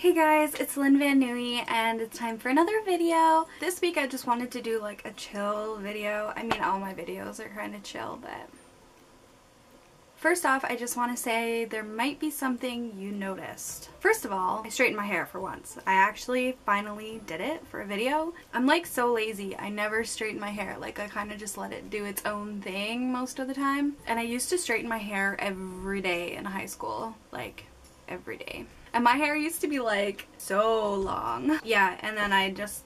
Hey guys, it's LynVanieuy and it's time for another video. This week I just wanted to do like a chill video. I mean, all my videos are kind of chill, but first off, I just want to say there might be something you noticed. First of all, I straightened my hair for once. I actually finally did it for a video. I'm like so lazy. I never straighten my hair. Like I kind of just let it do its own thing most of the time. And I used to straighten my hair every day in high school. Like every day. And my hair used to be like so long. Yeah, and then I just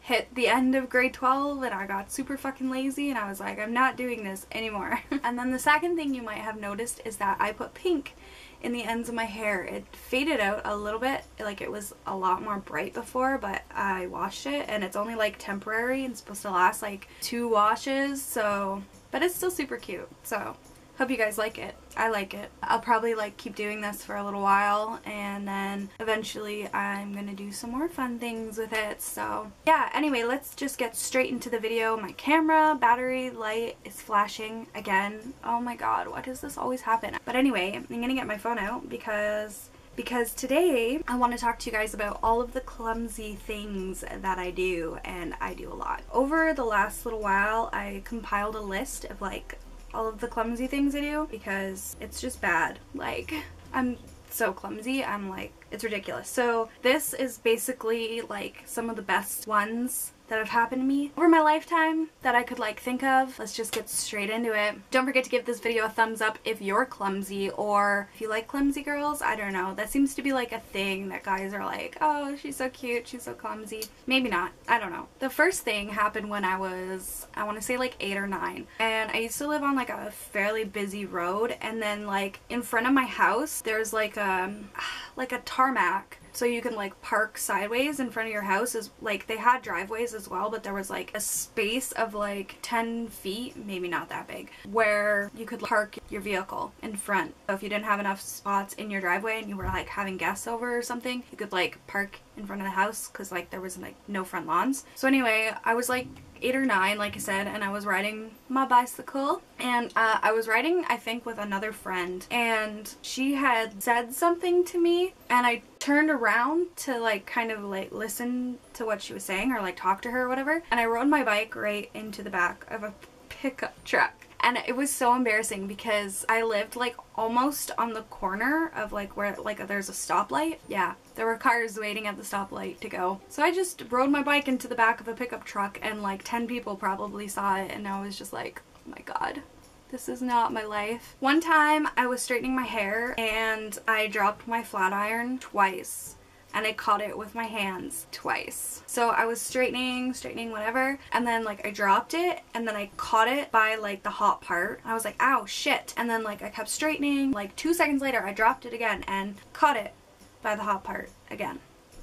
hit the end of grade 12 and I got super fucking lazy and I was like, I'm not doing this anymore. And then the second thing you might have noticed is that I put pink in the ends of my hair. It faded out a little bit, like it was a lot more bright before, but I washed it and it's only like temporary and supposed to last like 2 washes, so, but it's still super cute, so hope you guys like it. I like it. I'll probably like keep doing this for a little while and then eventually I'm gonna do some more fun things with it. So yeah, anyway, let's just get straight into the video. My camera battery light is flashing again. Oh my god, why does this always happen? But anyway, I'm gonna get my phone out because today I want to talk to you guys about all of the clumsy things that I do, and I do a lot. Over the last little while I compiled a list of like all of the clumsy things I do because it's just bad. Like, I'm so clumsy, I'm like, it's ridiculous. So this is basically like some of the best ones that have happened to me over my lifetime that I could like think of. Let's just get straight into it. Don't forget to give this video a thumbs up if you're clumsy, or if you like clumsy girls. I don't know, that seems to be like a thing that guys are like, oh, she's so cute, she's so clumsy. Maybe not, I don't know. The first thing happened when I was, I want to say like 8 or 9, and I used to live on like a fairly busy road, and then like in front of my house there's like a tarmac, so you can like park sideways in front of your house. Is like, they had driveways as well, but there was like a space of like 10 feet, maybe not that big, where you could park your vehicle in front. So if you didn't have enough spots in your driveway and you were like having guests over or something, you could like park in front of the house because like there was like no front lawns. So anyway, I was like 8 or 9, like I said, and I was riding my bicycle, and I was riding, I think, with another friend, and she had said something to me, and I turned around to like kind of like listen to what she was saying or like talk to her or whatever, and I rode my bike right into the back of a pickup truck. And it was so embarrassing because I lived like almost on the corner of like where like there's a stoplight. Yeah, there were cars waiting at the stoplight to go. So I just rode my bike into the back of a pickup truck, and like 10 people probably saw it, and I was just like, oh my god, this is not my life. One time I was straightening my hair and I dropped my flat iron twice. And I caught it with my hands twice. So I was straightening, whatever, and then like I dropped it, and then I caught it by like the hot part. I was like, ow, shit. And then like I kept straightening, like 2 seconds later I dropped it again and caught it by the hot part again.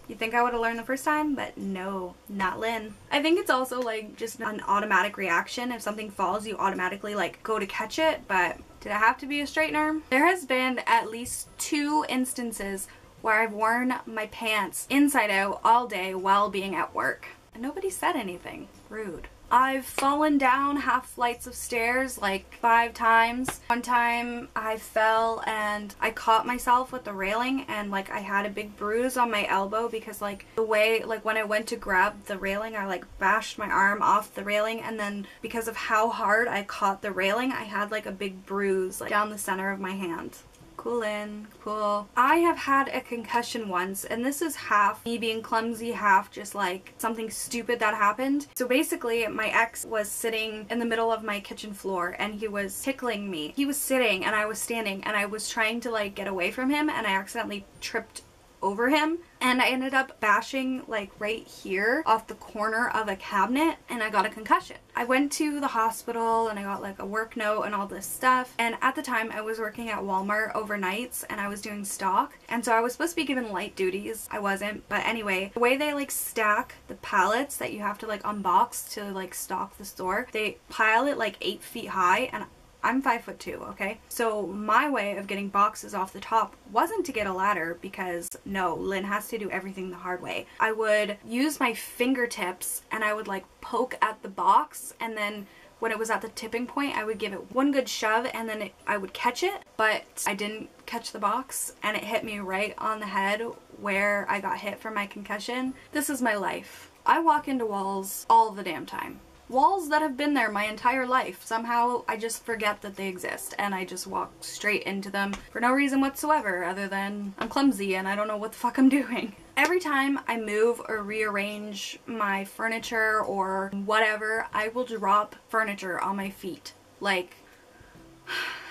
You think I would have learned the first time, but no, not Lynn. I think it's also like just an automatic reaction. If something falls, you automatically like go to catch it, but did it have to be a straightener? There has been at least 2 instances where I've worn my pants inside out all day while being at work, and nobody said anything. Rude. I've fallen down half flights of stairs like 5 times. One time I fell and I caught myself with the railing, and like I had a big bruise on my elbow because like the way, like when I went to grab the railing, I like bashed my arm off the railing, and then because of how hard I caught the railing, I had like a big bruise like down the center of my hand. Cool, in, cool. I have had a concussion once, and this is half me being clumsy, half just like something stupid that happened. So basically my ex was sitting in the middle of my kitchen floor and he was tickling me. He was sitting and I was standing, and I was trying to like get away from him, and I accidentally tripped over him, and I ended up bashing like right here off the corner of a cabinet, and I got a concussion. I went to the hospital and I got like a work note and all this stuff, and at the time I was working at Walmart overnights and I was doing stock, and so I was supposed to be given light duties. I wasn't, but anyway, the way they like stack the pallets that you have to like unbox to like stock the store, they pile it like 8 feet high, and I'm 5'2", okay? So my way of getting boxes off the top wasn't to get a ladder, because no, Lynn has to do everything the hard way. I would use my fingertips and I would like poke at the box, and then when it was at the tipping point, I would give it one good shove and then I would catch it, but I didn't catch the box and it hit me right on the head where I got hit from my concussion. This is my life. I walk into walls all the damn time. Walls that have been there my entire life. Somehow I just forget that they exist and I just walk straight into them for no reason whatsoever other than I'm clumsy and I don't know what the fuck I'm doing. Every time I move or rearrange my furniture or whatever, I will drop furniture on my feet. Like,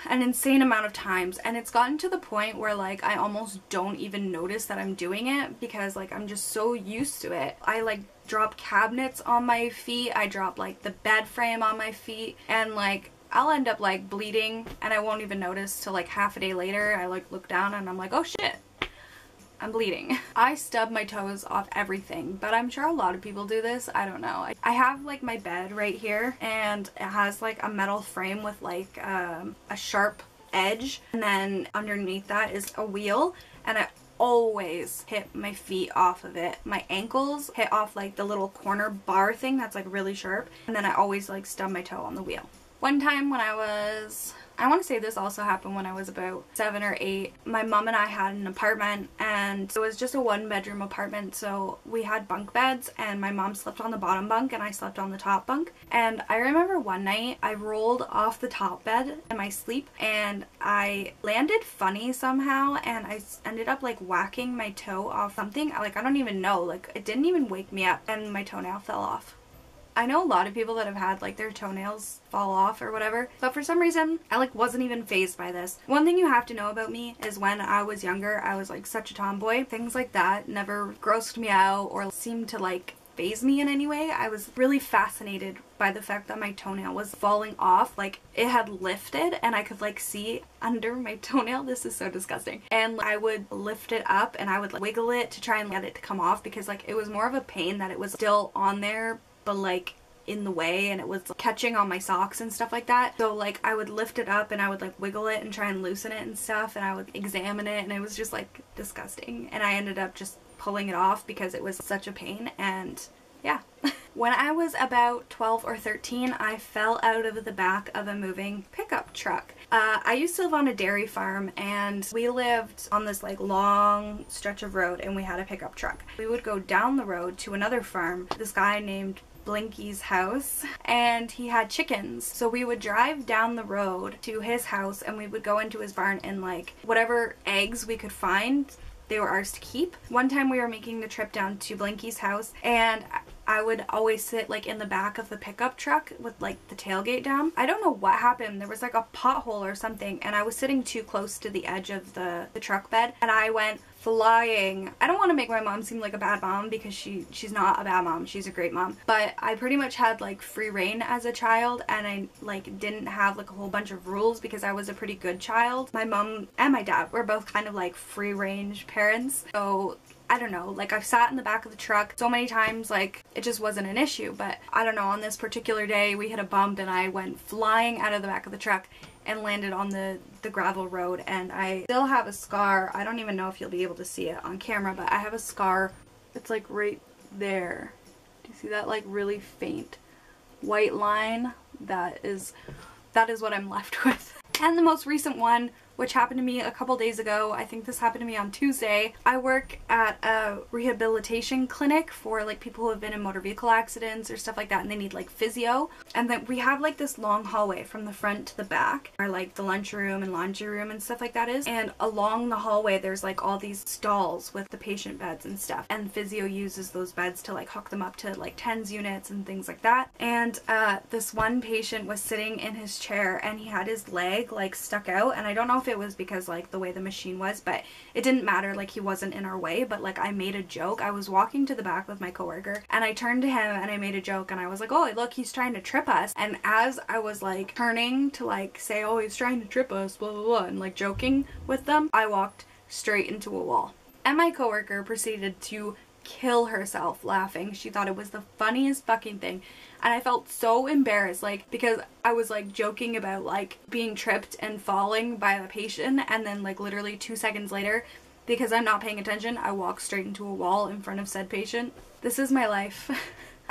an insane amount of times, and it's gotten to the point where like I almost don't even notice that I'm doing it because like I'm just so used to it. I like drop cabinets on my feet, I drop like the bed frame on my feet, and like I'll end up like bleeding and I won't even notice till like half a day later. I like look down and I'm like, oh shit, I'm bleeding. I stub my toes off everything, but I'm sure a lot of people do this. I don't know. I have like my bed right here and it has like a metal frame with like a sharp edge, and then underneath that is a wheel, and I always hit my feet off of it. My ankles hit off like the little corner bar thing that's like really sharp, and then I always like stub my toe on the wheel. One time when I want to say this also happened when I was about 7 or 8. My mom and I had an apartment, and it was just a 1-bedroom apartment, so we had bunk beds, and my mom slept on the bottom bunk and I slept on the top bunk. And I remember one night I rolled off the top bed in my sleep and I landed funny somehow, and I ended up like whacking my toe off something. Like, I don't even know, like it didn't even wake me up, and my toenail fell off. I know a lot of people that have had like their toenails fall off or whatever, but for some reason I like wasn't even fazed by this. One thing you have to know about me is when I was younger I was like such a tomboy. Things like that never grossed me out or seemed to like faze me in any way. I was really fascinated by the fact that my toenail was falling off, like it had lifted and I could like see under my toenail. This is so disgusting. And I would lift it up and I would like wiggle it to try and get it to come off, because like it was more of a pain that it was still on there but like in the way, and it was like, catching on my socks and stuff like that. So like I would lift it up and I would like wiggle it and try and loosen it and stuff, and I would examine it, and it was just like disgusting, and I ended up just pulling it off because it was such a pain. And yeah. When I was about 12 or 13, I fell out of the back of a moving pickup truck. I used to live on a dairy farm, and we lived on this like long stretch of road, and we had a pickup truck. We would go down the road to another farm, this guy named Blinky's house, and he had chickens. So we would drive down the road to his house and we would go into his barn, and like whatever eggs we could find, they were ours to keep. One time we were making the trip down to Blinky's house, and I would always sit like in the back of the pickup truck with like the tailgate down. I don't know what happened. There was like a pothole or something, and I was sitting too close to the edge of the truck bed, and I went flying. I don't want to make my mom seem like a bad mom, because she's not a bad mom. She's a great mom. But I pretty much had like free reign as a child, and I like didn't have like a whole bunch of rules because I was a pretty good child. My mom and my dad were both kind of like free range parents. So I don't know, like I've sat in the back of the truck so many times, like it just wasn't an issue. But I don't know, on this particular day we hit a bump and I went flying out of the back of the truck and landed on the gravel road, and I still have a scar. I don't even know if you'll be able to see it on camera, but I have a scar. It's like right there. Do you see that like really faint white line? That is what I'm left with. And the most recent one, which happened to me a couple days ago. I think this happened to me on Tuesday. I work at a rehabilitation clinic for like people who have been in motor vehicle accidents or stuff like that, and they need like physio. And then we have like this long hallway from the front to the back, where like the lunchroom and laundry room and stuff like that is. And along the hallway there's like all these stalls with the patient beds and stuff, and physio uses those beds to like hook them up to like TENS units and things like that. And this one patient was sitting in his chair and he had his leg like stuck out, and I don't know if it was because like the way the machine was, but it didn't matter, like he wasn't in our way. But like I made a joke. I was walking to the back with my coworker and I turned to him and I made a joke, and I was like, oh look, he's trying to trip us. And as I was like turning to like say, oh, he's trying to trip us, blah blah blah, and like joking with them, I walked straight into a wall. And my coworker proceeded to kill herself laughing. She thought it was the funniest fucking thing. And I felt so embarrassed, like, because I was like joking about like being tripped and falling by the patient, and then like literally 2 seconds later, because I'm not paying attention, I walk straight into a wall in front of said patient. This is my life.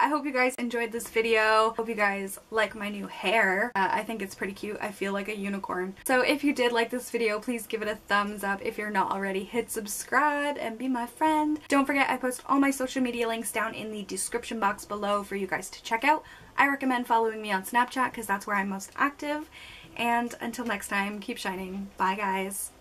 I hope you guys enjoyed this video. Hope you guys like my new hair. I think it's pretty cute. I feel like a unicorn. So if you did like this video, please give it a thumbs up. If you're not already, hit subscribe and be my friend. Don't forget, I post all my social media links down in the description box below for you guys to check out. I recommend following me on Snapchat because that's where I'm most active. And until next time, keep shining. Bye guys.